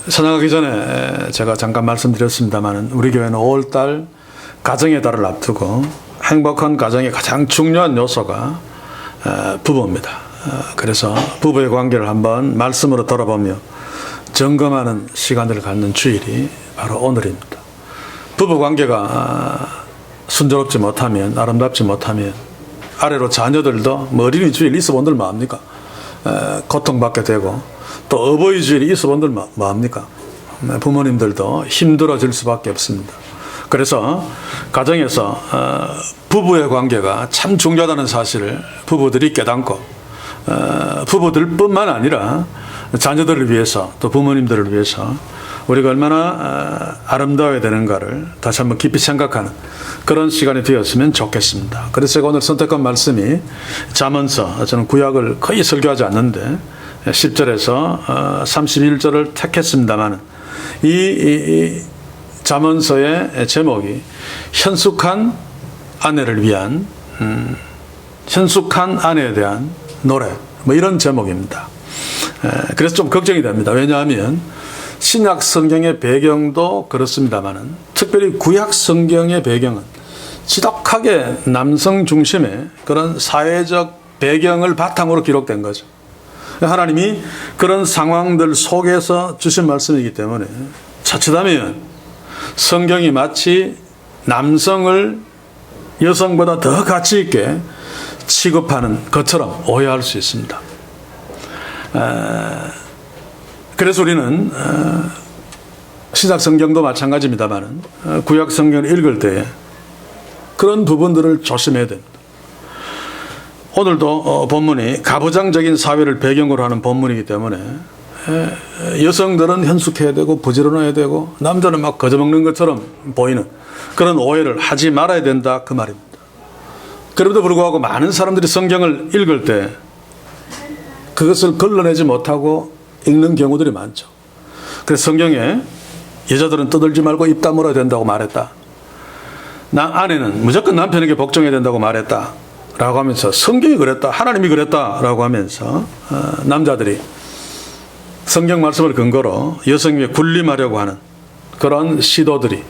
선양하기 전에 제가 잠깐 말씀드렸습니다만 우리 교회는 5월달 가정의 달을 앞두고 행복한 가정의 가장 중요한 요소가 부부입니다. 그래서 부부의 관계를 한번 말씀으로 돌아보며 점검하는 시간을 갖는 주일이 바로 오늘입니다. 부부 관계가 순조롭지 못하면, 아름답지 못하면 아래로 자녀들도 어린이 주일 있어본들 뭐합니까? 고통받게 되고, 또 어버이 주일이 있어본들 뭐합니까? 부모님들도 힘들어질 수밖에 없습니다. 그래서 가정에서 부부의 관계가 참 중요하다는 사실을 부부들이 깨닫고, 부부들뿐만 아니라 자녀들을 위해서, 또 부모님들을 위해서 우리가 얼마나 아름다워야 되는가를 다시 한번 깊이 생각하는 그런 시간이 되었으면 좋겠습니다. 그래서 제가 오늘 선택한 말씀이 잠언서, 저는 구약을 거의 설교하지 않는데 10절에서 31절을 택했습니다만, 이 잠언서의 제목이 현숙한 아내를 위한, 현숙한 아내에 대한 노래, 뭐 이런 제목입니다. 그래서 좀 걱정이 됩니다. 왜냐하면 신약 성경의 배경도 그렇습니다만은, 특별히 구약 성경의 배경은 지독하게 남성 중심의 그런 사회적 배경을 바탕으로 기록된 거죠. 하나님이 그런 상황들 속에서 주신 말씀이기 때문에 자칫하면 성경이 마치 남성을 여성보다 더 가치 있게 취급하는 것처럼 오해할 수 있습니다. 그래서 우리는 신약 성경도 마찬가지입니다만 구약 성경을 읽을 때에 그런 부분들을 조심해야 됩니다. 오늘도 본문이 가부장적인 사회를 배경으로 하는 본문이기 때문에 여성들은 현숙해야 되고 부지런해야 되고 남자는 막 거저먹는 것처럼 보이는 그런 오해를 하지 말아야 된다, 그 말입니다. 그럼에도 불구하고 많은 사람들이 성경을 읽을 때 그것을 걸러내지 못하고 읽는 경우들이 많죠. 그래서 성경에 여자들은 떠들지 말고 입 다물어야 된다고 말했다, 아내는 무조건 남편에게 복종해야 된다고 말했다 라고 하면서, 성경이 그랬다, 하나님이 그랬다 라고 하면서 남자들이 성경 말씀을 근거로 여성에게 군림하려고 하는 그런 시도들이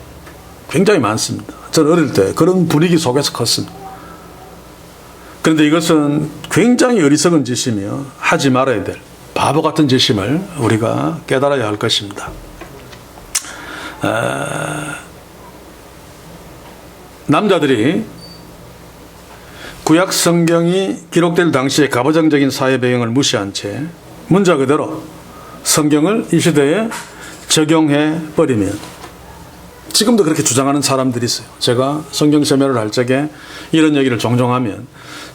굉장히 많습니다. 저는 어릴 때 그런 분위기 속에서 컸습니다. 그런데 이것은 굉장히 어리석은 짓이며 하지 말아야 될 바보 같은 짓임을 우리가 깨달아야 할 것입니다. 남자들이 구약 성경이 기록될 당시의 가부장적인 사회 배경을 무시한 채 문자 그대로 성경을 이 시대에 적용해 버리면, 지금도 그렇게 주장하는 사람들이 있어요. 제가 성경 세미나를 할 적에 이런 얘기를 종종 하면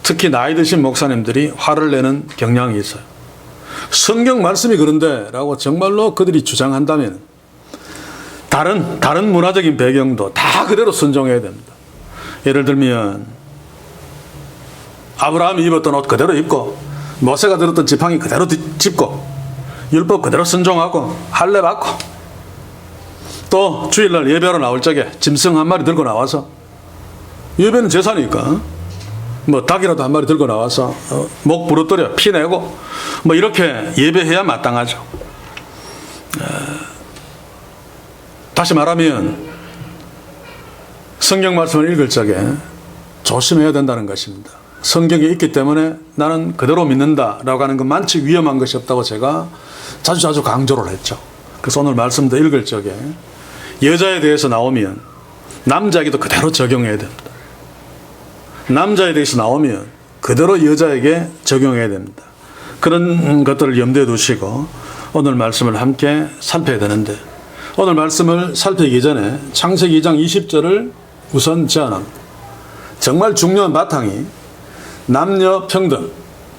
특히 나이 드신 목사님들이 화를 내는 경향이 있어요. 성경 말씀이 그런데 라고 정말로 그들이 주장한다면 다른 문화적인 배경도 다 그대로 순종해야 됩니다. 예를 들면 아브라함이 입었던 옷 그대로 입고, 모세가 들었던 지팡이 그대로 짚고, 율법 그대로 순종하고 할례 받고, 또 주일날 예배하러 나올 적에 짐승 한 마리 들고 나와서, 예배는 제사니까 뭐 닭이라도 한 마리 들고 나와서 목 부러뜨려 피 내고 뭐 이렇게 예배해야 마땅하죠. 다시 말하면 성경 말씀을 읽을 적에 조심해야 된다는 것입니다. 성경에 있기 때문에 나는 그대로 믿는다라고 하는 것만치 위험한 것이 없다고 제가 자주 강조를 했죠. 그래서 오늘 말씀도 읽을 적에 여자에 대해서 나오면 남자에게도 그대로 적용해야 됩니다. 남자에 대해서 나오면 그대로 여자에게 적용해야 됩니다. 그런 것들을 염두에 두시고 오늘 말씀을 함께 살펴야 되는데, 오늘 말씀을 살피기 전에 창세기 2장 20절을 우선 제안합니다. 정말 중요한 바탕이 남녀 평등,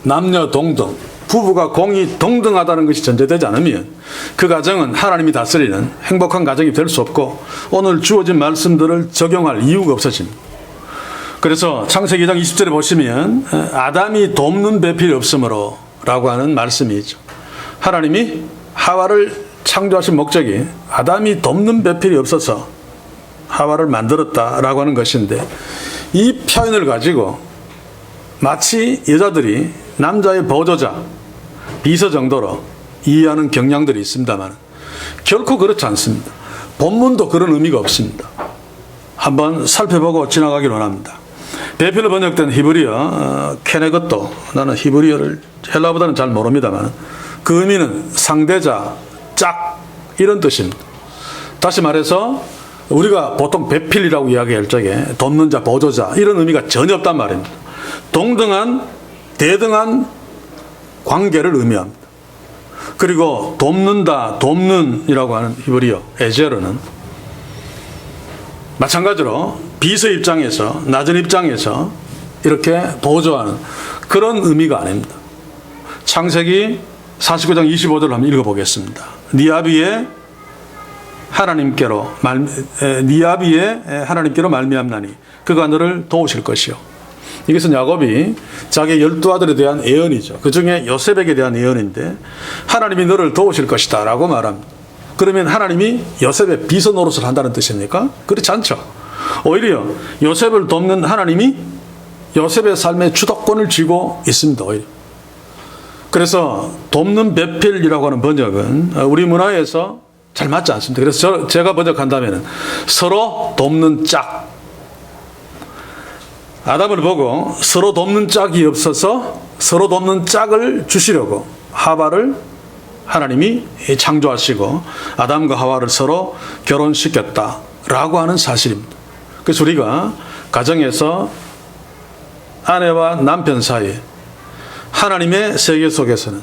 남녀 동등, 부부가 공이 동등하다는 것이 전제되지 않으면 그 가정은 하나님이 다스리는 행복한 가정이 될 수 없고 오늘 주어진 말씀들을 적용할 이유가 없어집니다. 그래서 창세기 2장 20절에 보시면 아담이 돕는 배필이 없으므로 라고 하는 말씀이 있죠. 하나님이 하와를 창조하신 목적이 아담이 돕는 배필이 없어서 하와를 만들었다라고 하는 것인데, 이 표현을 가지고 마치 여자들이 남자의 보조자, 비서 정도로 이해하는 경향들이 있습니다만 결코 그렇지 않습니다. 본문도 그런 의미가 없습니다. 한번 살펴보고 지나가기를 원합니다. 배필로 번역된 히브리어 케네것도, 나는 히브리어를 헬라보다는 잘 모릅니다만 그 의미는 상대자, 짝 이런 뜻입니다. 다시 말해서 우리가 보통 배필이라고 이야기할 적에 돕는 자, 보조자 이런 의미가 전혀 없단 말입니다. 동등한, 대등한 관계를 의미합니다. 그리고 돕는다, 돕는이라고 하는 히브리어 에제르는 마찬가지로 비서 입장에서, 낮은 입장에서 이렇게 보조하는 그런 의미가 아닙니다. 창세기 49장 25절을 한번 읽어보겠습니다. 네 아비의 하나님께로 말미암나니 그가 너를 도우실 것이요. 이것은 야곱이 자기 12아들에 대한 예언이죠. 그 중에 요셉에게 대한 예언인데 하나님이 너를 도우실 것이다 라고 말합니다. 그러면 하나님이 요셉의 비서 노릇을 한다는 뜻입니까? 그렇지 않죠. 오히려 요셉을 돕는 하나님이 요셉의 삶의 주도권을 쥐고 있습니다. 오히려. 그래서 돕는 배필이라고 하는 번역은 우리 문화에서 잘 맞지 않습니다. 그래서 제가 번역한다면 서로 돕는 짝. 아담을 보고 서로 돕는 짝이 없어서 서로 돕는 짝을 주시려고 하와를 하나님이 창조하시고 아담과 하와를 서로 결혼시켰다라고 하는 사실입니다. 그래서 우리가 가정에서 아내와 남편 사이에 하나님의 세계 속에서는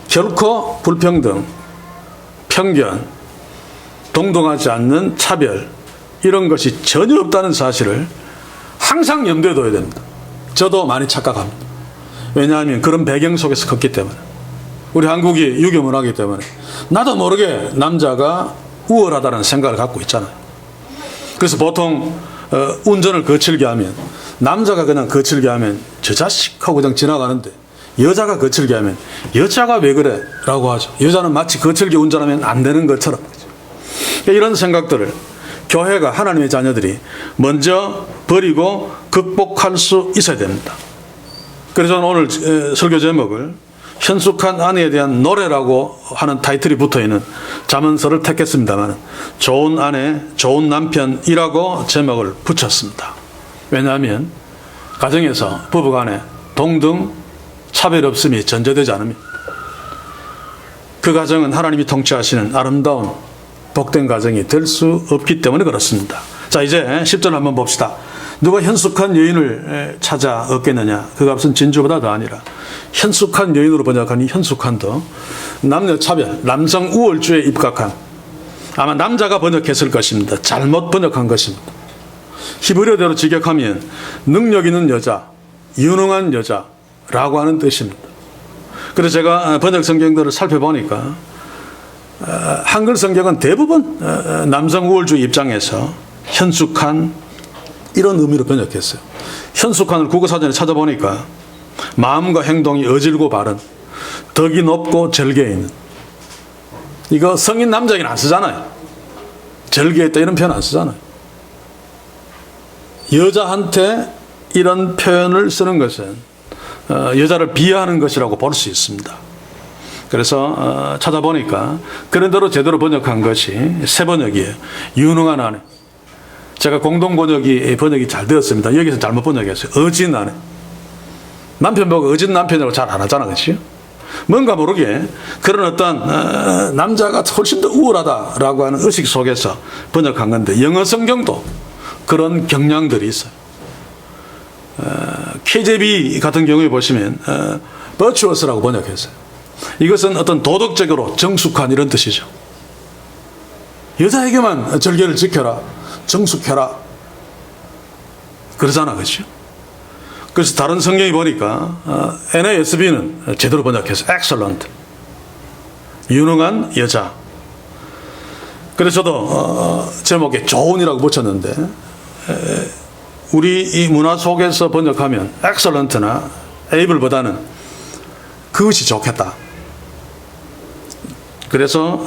결코 불평등, 편견, 동등하지 않는 차별 이런 것이 전혀 없다는 사실을 항상 염두에 둬야 됩니다. 저도 많이 착각합니다. 왜냐하면 그런 배경 속에서 컸기 때문에. 우리 한국이 유교 문화이기 때문에 나도 모르게 남자가 우월하다는 생각을 갖고 있잖아요. 그래서 보통 운전을 거칠게 하면 남자가 그냥 거칠게 하면 저 자식 하고 그냥 지나가는데 여자가 거칠게 하면 여자가 왜 그래? 라고 하죠. 여자는 마치 거칠게 운전하면 안 되는 것처럼. 이런 생각들을 교회가, 하나님의 자녀들이 먼저 버리고 극복할 수 있어야 됩니다. 그래서 저는 오늘 설교 제목을 현숙한 아내에 대한 노래라고 하는 타이틀이 붙어있는 잠언서를 택했습니다만 좋은 아내, 좋은 남편이라고 제목을 붙였습니다. 왜냐하면 가정에서 부부간에 동등 차별 없음이 전제되지 않습니다. 그 가정은 하나님이 통치하시는 아름다운 복된 가정이 될 수 없기 때문에 그렇습니다. 자, 이제 10절 한번 봅시다. 누가 현숙한 여인을 찾아 얻겠느냐? 그 값은 진주보다 더 아니라. 현숙한 여인으로 번역하니 현숙한도 남녀 차별, 남성 우월주의에 입각한, 아마 남자가 번역했을 것입니다. 잘못 번역한 것입니다. 히브리어대로 직역하면 능력 있는 여자, 유능한 여자라고 하는 뜻입니다. 그래서 제가 번역 성경들을 살펴보니까 한글 성경은 대부분 남성 우월주의 입장에서 현숙한 이런 의미로 번역했어요. 현숙한을 국어사전에 찾아보니까 마음과 행동이 어질고 바른, 덕이 높고 절개 있는. 이거 성인 남자에게는 안 쓰잖아요. 절개 있다 이런 표현 안 쓰잖아요. 여자한테 이런 표현을 쓰는 것은 여자를 비하하는 것이라고 볼 수 있습니다. 그래서 찾아보니까 그런 대로 제대로 번역한 것이 새 번역이에요. 유능한 아내. 제가 공동 번역이 잘 되었습니다. 여기서 잘못 번역했어요. 어진 아내. 남편 보고 어진 남편이라고 잘 안 하잖아, 그렇지? 뭔가 모르게 그런 어떤 남자가 훨씬 더 우월하다라고 하는 의식 속에서 번역한 건데 영어 성경도 그런 경향들이 있어요. KJV 같은 경우에 보시면 virtuous라고 번역했어요. 이것은 어떤 도덕적으로 정숙한 이런 뜻이죠. 여자에게만 절개를 지켜라, 정숙해라 그러잖아, 그렇죠? 그래서 다른 성경이 보니까 NASB는 제대로 번역해서 excellent, 유능한 여자. 그래서 저도 제목에 좋은이라고 붙였는데 우리 이 문화 속에서 번역하면 excellent나 able보다는 그것이 좋겠다. 그래서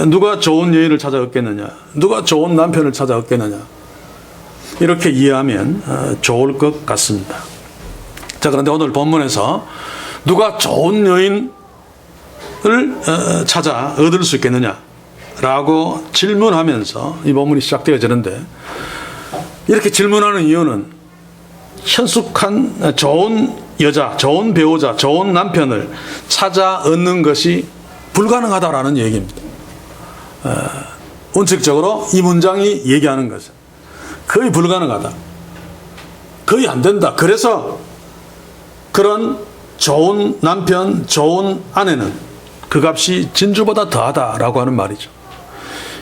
누가 좋은 여인을 찾아 얻겠느냐, 누가 좋은 남편을 찾아 얻겠느냐, 이렇게 이해하면 좋을 것 같습니다. 자, 그런데 오늘 본문에서 누가 좋은 여인을 찾아 얻을 수 있겠느냐라고 질문하면서 이 본문이 시작되어지는데, 이렇게 질문하는 이유는 현숙한 좋은 여자, 좋은 배우자, 좋은 남편을 찾아 얻는 것이 불가능하다라는 얘기입니다. 원칙적으로 이 문장이 얘기하는 것은 거의 불가능하다, 거의 안 된다. 그래서 그런 좋은 남편, 좋은 아내는 그 값이 진주보다 더하다라고 하는 말이죠.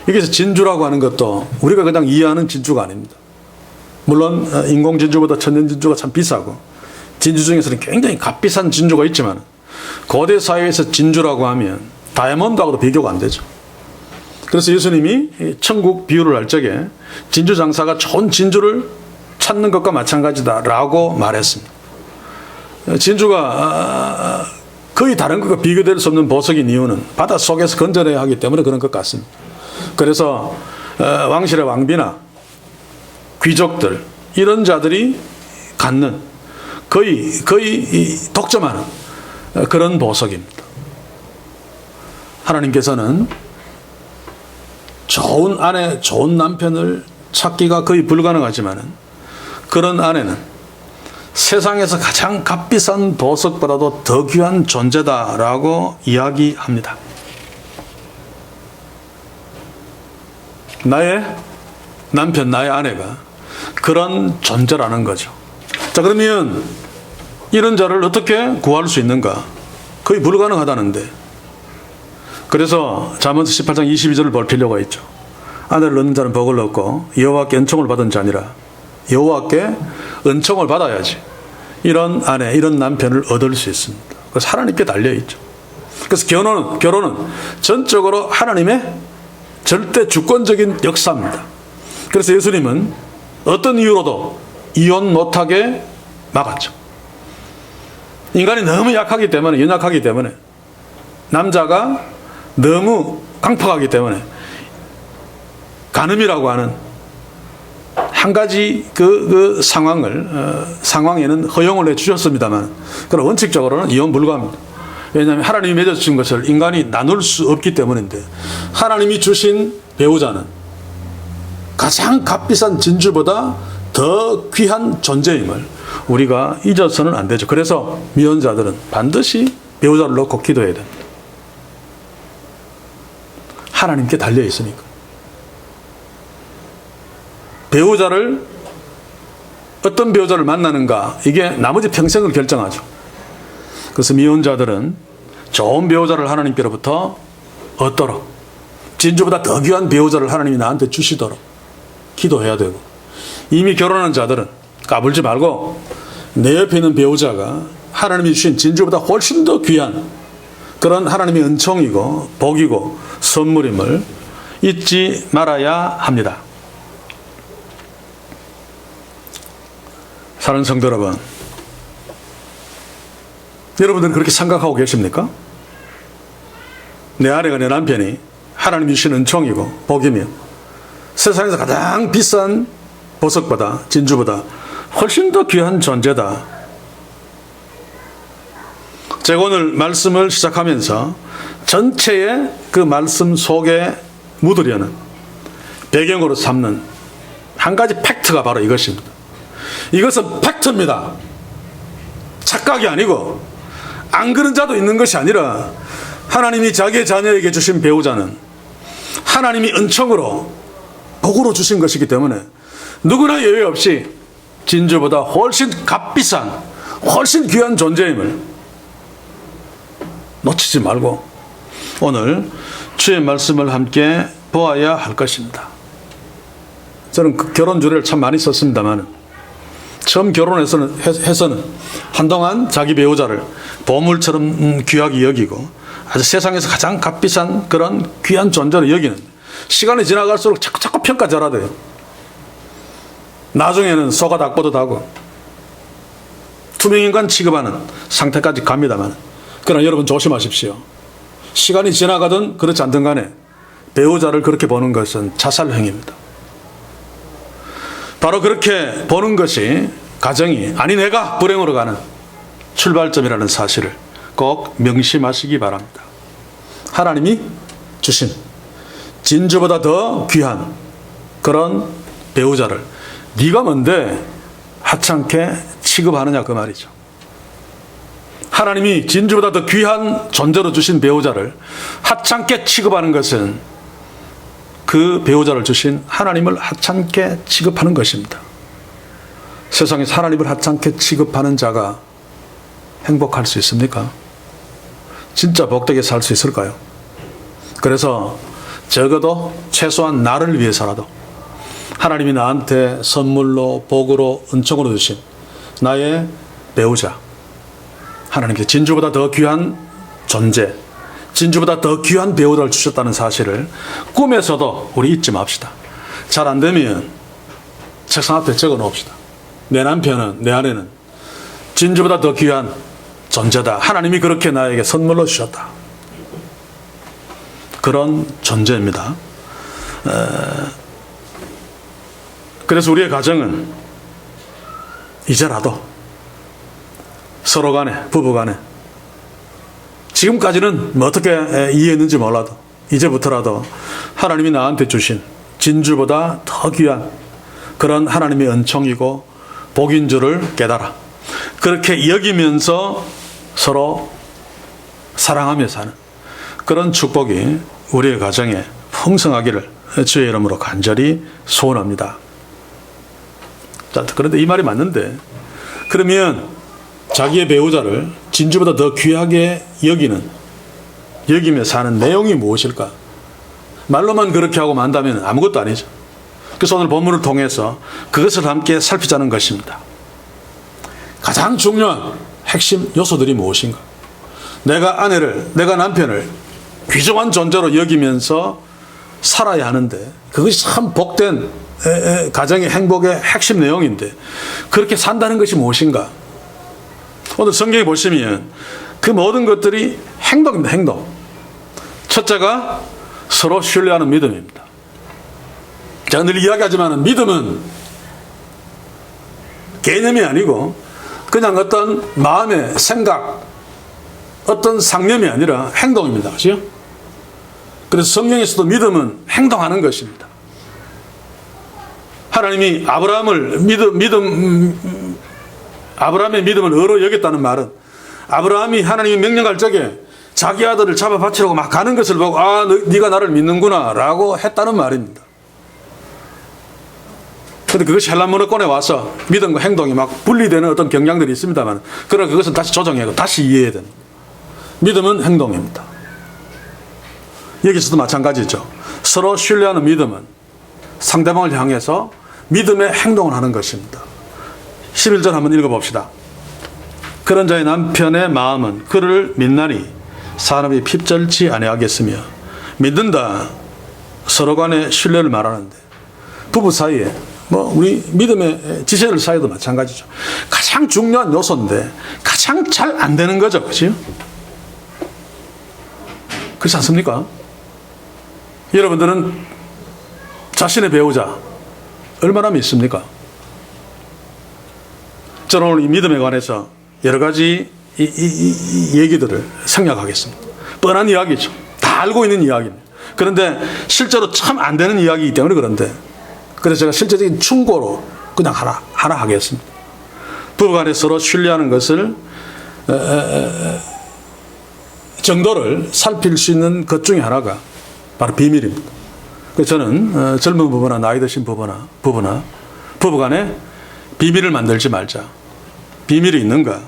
여기서 진주라고 하는 것도 우리가 그냥 이해하는 진주가 아닙니다. 물론 인공 진주보다 천연 진주가 참 비싸고 진주 중에서는 굉장히 값비싼 진주가 있지만, 고대 사회에서 진주라고 하면 다이아몬드하고도 비교가 안 되죠. 그래서 예수님이 천국 비유를 할 적에 진주 장사가 좋은 진주를 찾는 것과 마찬가지다라고 말했습니다. 진주가 거의 다른 것과 비교될 수 없는 보석인 이유는 바다 속에서 건져내야 하기 때문에 그런 것 같습니다. 그래서 왕실의 왕비나 귀족들, 이런 자들이 갖는 거의 독점하는 그런 보석입니다. 하나님께서는 좋은 아내, 좋은 남편을 찾기가 거의 불가능하지만 그런 아내는 세상에서 가장 값비싼 보석보다도 더 귀한 존재다라고 이야기합니다. 나의 남편, 나의 아내가 그런 존재라는 거죠. 자, 그러면 이런 자를 어떻게 구할 수 있는가? 거의 불가능하다는데, 그래서 잠언서 18장 22절을 볼 필요가 있죠. 아내를 얻는 자는 복을 얻고 여호와께 은총을 받은 자니라. 여호와께 은총을 받아야지 이런 아내, 이런 남편을 얻을 수 있습니다. 그래서 하나님께 달려있죠. 그래서 결혼은 전적으로 하나님의 절대 주권적인 역사입니다. 그래서 예수님은 어떤 이유로도 이혼 못하게 막았죠. 인간이 너무 약하기 때문에, 연약하기 때문에, 남자가 너무 강팍하기 때문에 간음이라고 하는 한 가지 그 상황에는 허용을 해 주셨습니다만, 그럼 원칙적으로는 이혼 불가합니다. 왜냐하면 하나님이 맺어주신 것을 인간이 나눌 수 없기 때문인데, 하나님이 주신 배우자는 가장 값비싼 진주보다 더 귀한 존재임을 우리가 잊어서는 안 되죠. 그래서 미혼자들은 반드시 배우자를 놓고 기도해야 됩니다. 하나님께 달려 있으니까. 어떤 배우자를 만나는가, 이게 나머지 평생을 결정하죠. 그래서 미혼자들은 좋은 배우자를 하나님께로부터 얻도록, 진주보다 더 귀한 배우자를 하나님이 나한테 주시도록 기도해야 되고, 이미 결혼한 자들은 까불지 말고 내 옆에 있는 배우자가 하나님이 주신 진주보다 훨씬 더 귀한 그런 하나님의 은총이고 복이고 선물임을 잊지 말아야 합니다. 사랑하는 성도 여러분, 여러분들은 그렇게 생각하고 계십니까? 내 아내가, 내 남편이 하나님이 주신 은총이고 복이며 세상에서 가장 비싼 보석보다, 진주보다 훨씬 더 귀한 존재다. 제가 오늘 말씀을 시작하면서 전체의 그 말씀 속에 묻으려는 배경으로 삼는 한 가지 팩트가 바로 이것입니다. 이것은 팩트입니다. 착각이 아니고, 안 그런 자도 있는 것이 아니라, 하나님이 자기의 자녀에게 주신 배우자는 하나님이 은총으로 복으로 주신 것이기 때문에 누구나 예외 없이 진주보다 훨씬 값비싼, 훨씬 귀한 존재임을 놓치지 말고 오늘 주의 말씀을 함께 보아야 할 것입니다. 저는 그 결혼 주례를 참 많이 썼습니다만, 처음 결혼해서는 한동안 자기 배우자를 보물처럼 귀하게 여기고 아주 세상에서 가장 값비싼 그런 귀한 존재로 여기는, 시간이 지나갈수록 자꾸 평가절하돼요. 나중에는 소가 닭보듯 하고 투명인간 취급하는 상태까지 갑니다만, 그러나 여러분 조심하십시오. 시간이 지나가든 그렇지 않든 간에 배우자를 그렇게 보는 것은 자살행위입니다. 바로 그렇게 보는 것이 가정이, 아니 내가 불행으로 가는 출발점이라는 사실을 꼭 명심하시기 바랍니다. 하나님이 주신 진주보다 더 귀한 그런 배우자를 네가 뭔데 하찮게 취급하느냐 그 말이죠. 하나님이 진주보다 더 귀한 존재로 주신 배우자를 하찮게 취급하는 것은 그 배우자를 주신 하나님을 하찮게 취급하는 것입니다. 세상에서 하나님을 하찮게 취급하는 자가 행복할 수 있습니까? 진짜 복되게 살 수 있을까요? 그래서 적어도 최소한 나를 위해서라도 하나님이 나한테 선물로 복으로 은총으로 주신 나의 배우자, 하나님께 진주보다 더 귀한 존재, 진주보다 더 귀한 배우자를 주셨다는 사실을 꿈에서도 우리 잊지 맙시다. 잘 안 되면 책상 앞에 적어 놓읍시다. 내 남편은, 내 아내는 진주보다 더 귀한 존재다. 하나님이 그렇게 나에게 선물로 주셨다. 그런 존재입니다. 그래서 우리의 가정은 이제라도 서로 간에, 부부 간에, 지금까지는 뭐 어떻게 이해했는지 몰라도 이제부터라도 하나님이 나한테 주신 진주보다 더 귀한 그런 하나님의 은총이고 복인 줄을 깨달아 그렇게 여기면서 서로 사랑하며 사는 그런 축복이 우리의 가정에 풍성하기를 주의 이름으로 간절히 소원합니다. 자, 그런데 이 말이 맞는데 그러면 자기의 배우자를 진주보다 더 귀하게 여기며 사는 내용이 무엇일까? 말로만 그렇게 하고 만다면 아무것도 아니죠. 그래서 오늘 본문을 통해서 그것을 함께 살피자는 것입니다. 가장 중요한 핵심 요소들이 무엇인가? 내가 아내를, 내가 남편을 귀중한 존재로 여기면서 살아야 하는데 그것이 참 복된 가정의 행복의 핵심 내용인데 그렇게 산다는 것이 무엇인가? 오늘 성경에 보시면 그 모든 것들이 행동입니다. 행동. 첫째가 서로 신뢰하는 믿음입니다. 제가 늘 이야기하지만 믿음은 개념이 아니고 그냥 어떤 마음의 생각, 어떤 상념이 아니라 행동입니다. 그렇죠? 그래서 성경에서도 믿음은 행동하는 것입니다. 하나님이 아브라함의 믿음을 의로 여겼다는 말은 아브라함이 하나님이 명령할 적에 자기 아들을 잡아 바치려고 막 가는 것을 보고 네가 나를 믿는구나 라고 했다는 말입니다. 그런데 그것이 헬라문어권에 와서 믿음과 행동이 막 분리되는 어떤 경향들이 있습니다만 그러나 그것은 다시 조정해야 하고 다시 이해해야 됩니다. 믿음은 행동입니다. 여기서도 마찬가지죠. 서로 신뢰하는 믿음은 상대방을 향해서 믿음의 행동을 하는 것입니다. 11절 한번 읽어봅시다. 그런 자의 남편의 마음은 그를 믿나니 사람이 핍절치 아니하겠으며 믿는다. 서로 간의 신뢰를 말하는데 부부 사이에 우리 믿음의 지체들 사이도 마찬가지죠. 가장 중요한 요소인데 가장 잘 안 되는 거죠. 그렇죠? 그렇지 않습니까? 여러분들은 자신의 배우자 얼마나 믿습니까? 저는 오늘 이 믿음에 관해서 여러 가지 이 얘기들을 생략하겠습니다. 뻔한 이야기죠. 다 알고 있는 이야기입니다. 그런데 실제로 참 안 되는 이야기이기 때문에 그런데 그래서 제가 실제적인 충고로 그냥 하나 하겠습니다. 부부간에 서로 신뢰하는 것을 정도를 살필 수 있는 것 중에 하나가 바로 비밀입니다. 그래서 저는 젊은 부부나 나이 드신 부부간에 비밀을 만들지 말자. 비밀이 있는가?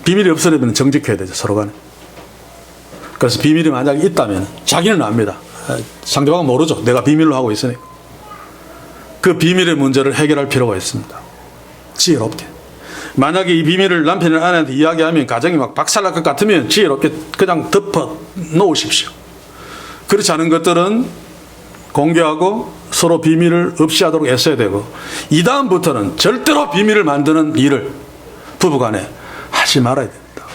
비밀이 없으려면 정직해야 되죠. 서로 간에. 그래서 비밀이 만약에 있다면 자기는 압니다. 상대방은 모르죠. 내가 비밀로 하고 있으니까. 그 비밀의 문제를 해결할 필요가 있습니다. 지혜롭게. 만약에 이 비밀을 남편이나 아내한테 이야기하면 가정이 막 박살날 것 같으면 지혜롭게 그냥 덮어 놓으십시오. 그렇지 않은 것들은 공개하고 서로 비밀을 없이 하도록 애써야 되고 이 다음부터는 절대로 비밀을 만드는 일을 부부간에 하지 말아야 됩니다.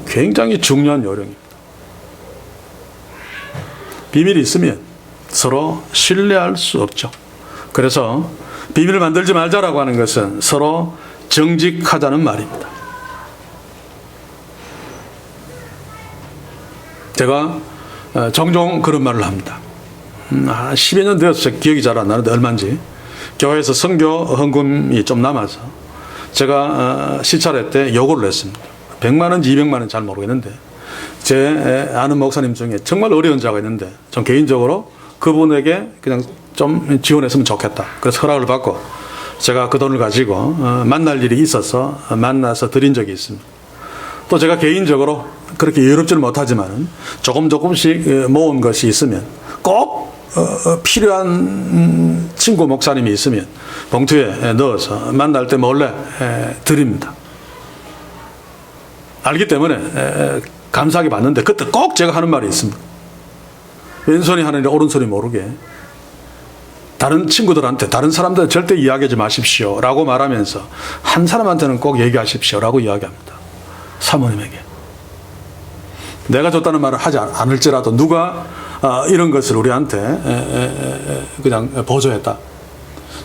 굉장히 중요한 요령입니다. 비밀이 있으면 서로 신뢰할 수 없죠. 그래서 비밀을 만들지 말자라고 하는 것은 서로 정직하자는 말입니다. 제가 종종 그런 말을 합니다. 10여 년 되어서 기억이 잘 안 나는데 얼마인지 교회에서 선교 헌금이 좀 남아서 제가 시찰회 때 요구를 했습니다. 100만 원인지 200만 원인지 잘 모르겠는데 제 아는 목사님 중에 정말 어려운 자가 있는데 전 개인적으로 그분에게 그냥 좀 지원했으면 좋겠다. 그래서 허락을 받고 제가 그 돈을 가지고 만날 일이 있어서 만나서 드린 적이 있습니다. 또 제가 개인적으로 그렇게 여유롭지는 못하지만 조금씩 모은 것이 있으면 꼭 필요한 친구 목사님이 있으면 봉투에 넣어서 만날 때 몰래 드립니다. 알기 때문에 감사하게 받는데 그때 꼭 제가 하는 말이 있습니다. 왼손이 하는 일 오른손이 모르게 다른 친구들한테 다른 사람들한테 절대 이야기하지 마십시오 라고 말하면서 한 사람한테는 꼭 얘기하십시오 라고 이야기합니다. 사모님에게. 내가 줬다는 말을 하지 않을지라도 누가 이런 것을 우리한테 그냥 보조했다.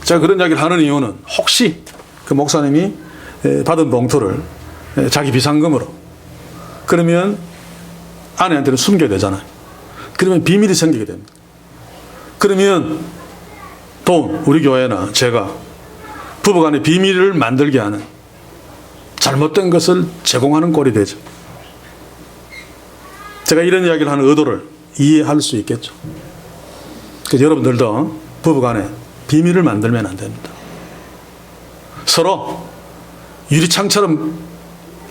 제가 그런 이야기를 하는 이유는 혹시 그 목사님이 받은 봉투를 자기 비상금으로 그러면 아내한테는 숨겨야 되잖아요. 그러면 비밀이 생기게 됩니다. 그러면 돈, 우리 교회나 제가 부부간의 비밀을 만들게 하는 잘못된 것을 제공하는 꼴이 되죠. 제가 이런 이야기를 하는 의도를 이해할 수 있겠죠. 그래서 여러분들도 부부간에 비밀을 만들면 안 됩니다. 서로 유리창처럼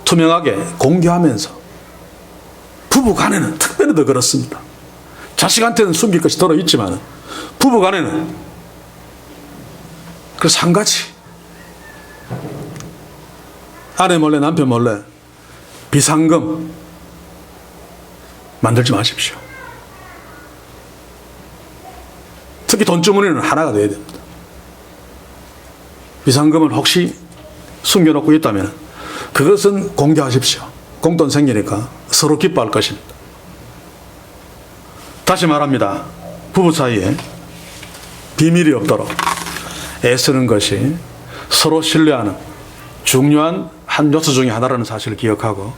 투명하게 공개하면서 부부간에는 특별히 더 그렇습니다. 자식한테는 숨길 것이 들어있지만 부부간에는 그래서 한 가지 아내 몰래 남편 몰래 비상금 만들지 마십시오. 특히 돈주머니는 하나가 돼야 됩니다. 비상금을 혹시 숨겨놓고 있다면 그것은 공개하십시오. 공돈 생기니까 서로 기뻐할 것입니다. 다시 말합니다. 부부 사이에 비밀이 없도록 애쓰는 것이 서로 신뢰하는 중요한 한 요소 중에 하나라는 사실을 기억하고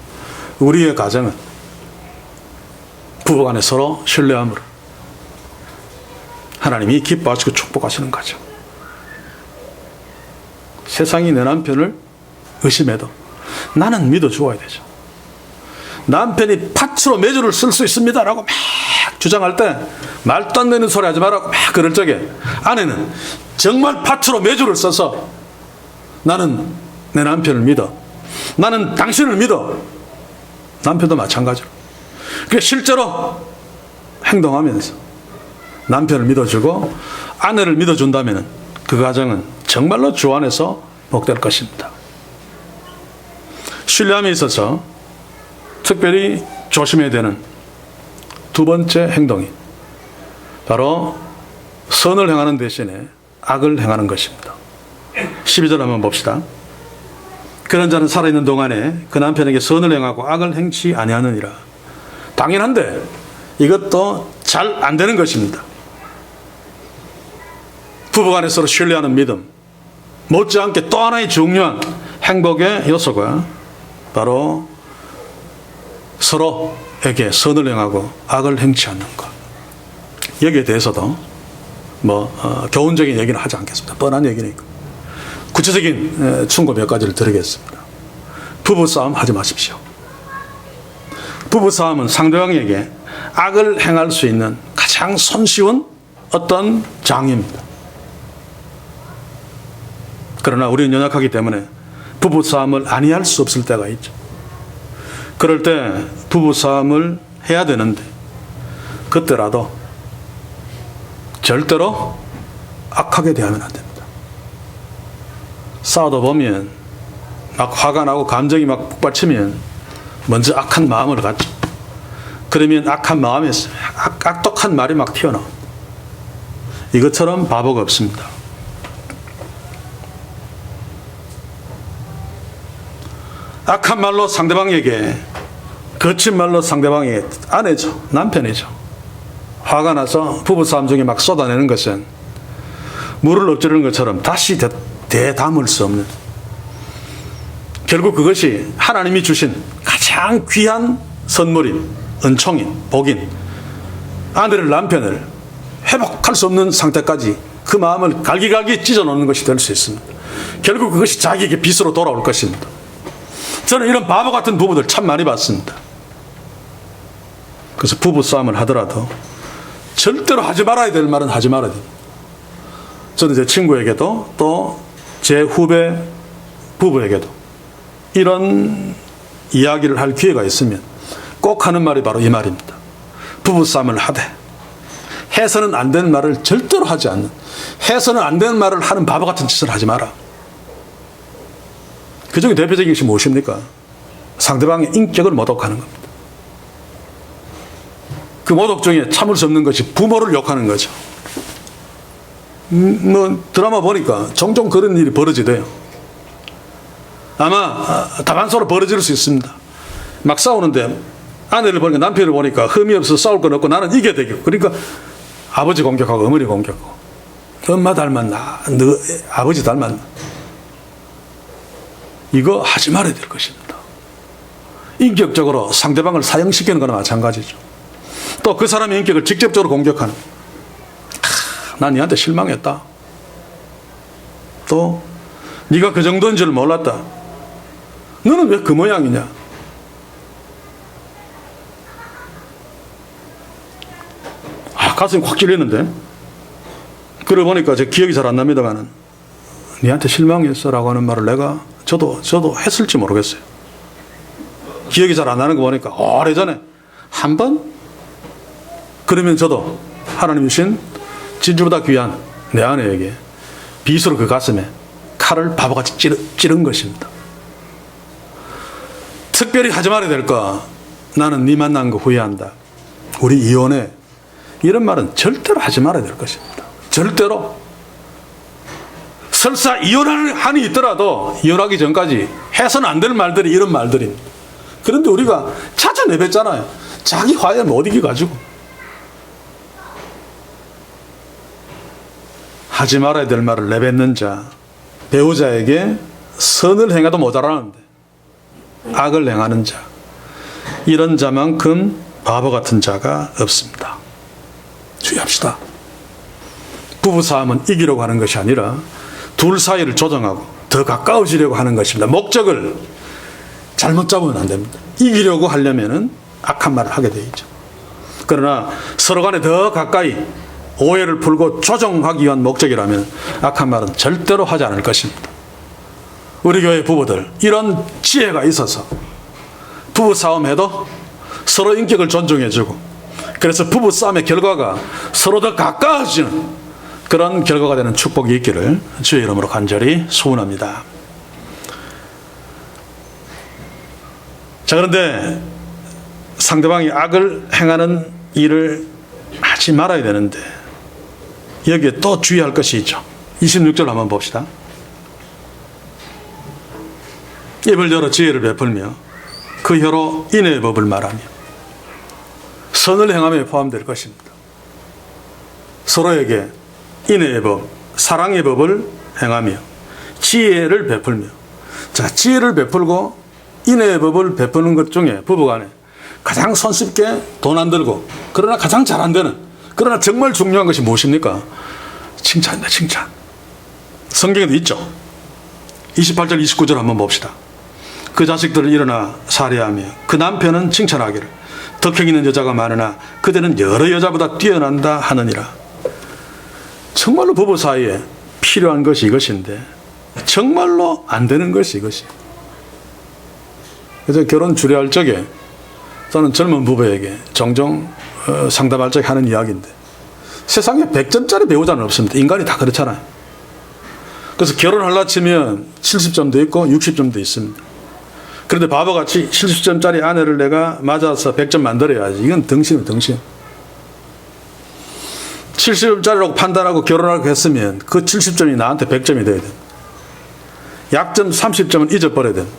우리의 가정은 부부간에 서로 신뢰함으로 하나님이 기뻐하시고 축복하시는 가정. 세상이 내 남편을 의심해도 나는 믿어주어야 되죠. 남편이 팥으로 매주를 쓸 수 있습니다라고 막 주장할 때 말도 안 되는 소리 하지 말라고 막 그럴 적에 아내는 정말 팥으로 매주를 써서 나는 내 남편을 믿어. 나는 당신을 믿어. 남편도 마찬가지로. 그러니까 실제로 행동하면서 남편을 믿어주고 아내를 믿어준다면 그 가정은 정말로 주 안에서 복될 것입니다. 신뢰함에 있어서 특별히 조심해야 되는 두 번째 행동이 바로 선을 행하는 대신에 악을 행하는 것입니다. 12절 한번 봅시다. 그런 자는 살아있는 동안에 그 남편에게 선을 행하고 악을 행치 아니하느니라. 당연한데 이것도 잘 안 되는 것입니다. 부부간에 서로 신뢰하는 믿음, 못지않게 또 하나의 중요한 행복의 요소가 바로 서로에게 선을 행하고 악을 행치 않는 것. 여기에 대해서도 교훈적인 얘기는 하지 않겠습니다. 뻔한 얘기니까. 구체적인 충고 몇 가지를 드리겠습니다. 부부싸움 하지 마십시오. 부부싸움은 상대방에게 악을 행할 수 있는 가장 손쉬운 어떤 장입니다. 그러나 우리는 연약하기 때문에 부부싸움을 아니할 수 없을 때가 있죠. 그럴 때 부부싸움을 해야 되는데 그때라도 절대로 악하게 대하면 안 됩니다. 싸우다 보면 막 화가 나고 감정이 막 북받치면 먼저 악한 마음을 갖죠. 그러면 악한 마음에서 악독한 말이 막 튀어나옵니다. 이것처럼 바보가 없습니다. 악한 말로 상대방에게, 거친 말로 상대방에게, 아내죠, 남편이죠, 화가 나서 부부싸움 중에 막 쏟아내는 것은 물을 엎지르는 것처럼 다시 되담을 수 없는, 결국 그것이 하나님이 주신 가장 귀한 선물인 은총인, 복인, 아내를, 남편을 회복할 수 없는 상태까지 그 마음을 갈기갈기 찢어놓는 것이 될 수 있습니다. 결국 그것이 자기에게 빚으로 돌아올 것입니다. 저는 이런 바보 같은 부부들 참 많이 봤습니다. 그래서 부부싸움을 하더라도 절대로 하지 말아야 될 말은 하지 말아야 됩니다. 저는 제 친구에게도 또 제 후배 부부에게도 이런 이야기를 할 기회가 있으면 꼭 하는 말이 바로 이 말입니다. 부부싸움을 하되 해서는 안 되는 말을 절대로 하지 않는, 해서는 안 되는 말을 하는 바보 같은 짓을 하지 마라. 그 중에 대표적인 것이 무엇입니까? 상대방의 인격을 모독하는 겁니다. 그 모독 중에 참을 수 없는 것이 부모를 욕하는 거죠. 드라마 보니까 종종 그런 일이 벌어지대요. 아마 다반사로 벌어질 수 있습니다. 막 싸우는데 아내를 보니까, 남편을 보니까 흠이 없어서 싸울 건 없고 나는 이겨야 되겠고, 그러니까 아버지 공격하고 어머니 공격하고, 엄마 닮았나, 너 아버지 닮았나. 이거 하지 말아야 될 것입니다. 인격적으로 상대방을 사형시키는 거나 마찬가지죠. 또 그 사람의 인격을 직접적으로 공격하는, 난 니한테 실망했다, 또 네가 그 정도인 줄 몰랐다, 너는 왜 그 모양이냐. 가슴이 확 찔리는데. 그러고 보니까 제 기억이 잘 안 납니다만은 니한테 실망했어 라고 하는 말을 저도 했을지 모르겠어요. 기억이 잘 안 나는 거 보니까 오래전에 한 번. 그러면 저도 하나님 주신 진주보다 귀한 내 아내에게 빗으로 그 가슴에 칼을 바보같이 찌른 것입니다. 특별히 하지 말아야 될까? 나는 네 만난 거 후회한다, 우리 이혼해, 이런 말은 절대로 하지 말아야 될 것입니다. 절대로. 설사 이혼하는 한이 있더라도 이혼하기 전까지 해서는 안 될 말들이 이런 말들입니다. 그런데 우리가 찾아내뱉잖아요. 자기 화해 못 이겨가지고. 하지 말아야 될 말을 내뱉는 자, 배우자에게 선을 행해도 모자라는데 악을 행하는 자, 이런 자만큼 바보 같은 자가 없습니다. 주의합시다. 부부싸움은 이기려고 하는 것이 아니라 둘 사이를 조정하고 더 가까워지려고 하는 것입니다. 목적을 잘못 잡으면 안 됩니다. 이기려고 하려면은 악한 말을 하게 되죠. 그러나 서로 간에 더 가까이 오해를 풀고 조정하기 위한 목적이라면 악한 말은 절대로 하지 않을 것입니다. 우리 교회 부부들 이런 지혜가 있어서 부부싸움해도 서로 인격을 존중해주고, 그래서 부부싸움의 결과가 서로 더 가까워지는 그런 결과가 되는 축복이 있기를 주의 이름으로 간절히 소원합니다. 자, 그런데 상대방이 악을 행하는 일을 하지 말아야 되는데 여기에 또 주의할 것이 있죠. 26절 한번 봅시다. 입을 열어 지혜를 베풀며 그 혀로 인애의 법을 말하며. 선을 행함에 포함될 것입니다. 서로에게 인애의 법, 사랑의 법을 행하며 지혜를 베풀며. 자, 지혜를 베풀고 인애의 법을 베푸는 것 중에 부부간에 가장 손쉽게 돈 안 들고, 그러나 가장 잘 안 되는, 그러나 정말 중요한 것이 무엇입니까? 칭찬이다, 칭찬. 성경에도 있죠. 28절 29절 한번 봅시다. 그 자식들을 일어나 살해하며 그 남편은 칭찬하기를 덕형 있는 여자가 많으나 그대는 여러 여자보다 뛰어난다 하느니라. 정말로 부부 사이에 필요한 것이 이것인데 정말로 안 되는 것이 이것이. 그래서 결혼 주례할 적에 저는 젊은 부부에게 종종 상담할 적에 하는 이야기인데, 세상에 100점짜리 배우자는 없습니다. 인간이 다 그렇잖아요. 그래서 결혼하려 치면 70점도 있고 60점도 있습니다. 그런데 바보같이 70점짜리 아내를 내가 맞아서 100점 만들어야지, 이건 덩신이에요, 덩신. 70점짜리라고 판단하고 결혼하고 했으면 그 70점이 나한테 100점이 돼야 됩니다. 약점 30점은 잊어버려야 됩니다.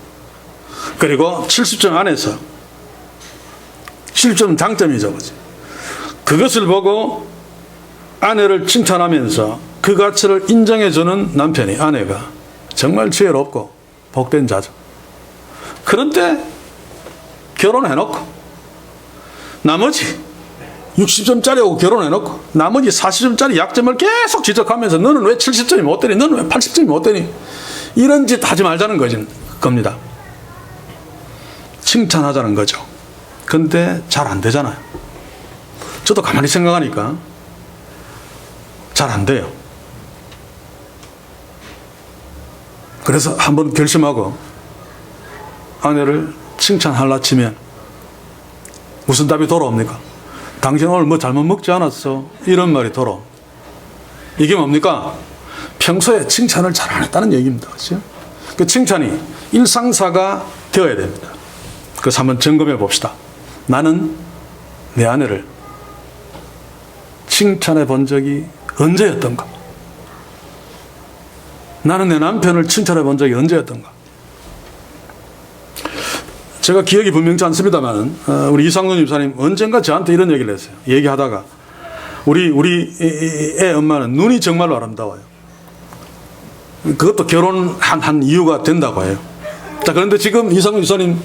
그리고 70점 안에서 70점은 장점이죠. 그것을 보고 아내를 칭찬하면서 그 가치를 인정해주는 남편이, 아내가 정말 지혜롭고 복된 자죠. 그런데 결혼해놓고 나머지 60점짜리하고 결혼해놓고 나머지 40점짜리 약점을 계속 지적하면서 너는 왜 70점이 못 되니? 너는 왜 80점이 못 되니? 이런 짓 하지 말자는 겁니다. 칭찬하자는 거죠. 근데 잘 안 되잖아요. 저도 가만히 생각하니까 잘 안 돼요. 그래서 한번 결심하고 아내를 칭찬하려 치면 무슨 답이 돌아옵니까? 당신 오늘 뭐 잘못 먹지 않았어? 이런 말이 돌아옵니다. 이게 뭡니까? 평소에 칭찬을 잘 안 했다는 얘기입니다. 그렇죠? 그 칭찬이 일상사가 되어야 됩니다. 그래서 한번 점검해 봅시다. 나는 내 아내를 칭찬해 본 적이 언제였던가? 나는 내 남편을 칭찬해 본 적이 언제였던가? 제가 기억이 분명치 않습니다만 우리 이상돈 집사님 언젠가 저한테 이런 얘기를 했어요. 얘기하다가 우리 애 엄마는 눈이 정말로 아름다워요. 그것도 결혼한 이유가 된다고 해요. 자, 그런데 지금 이상돈 집사님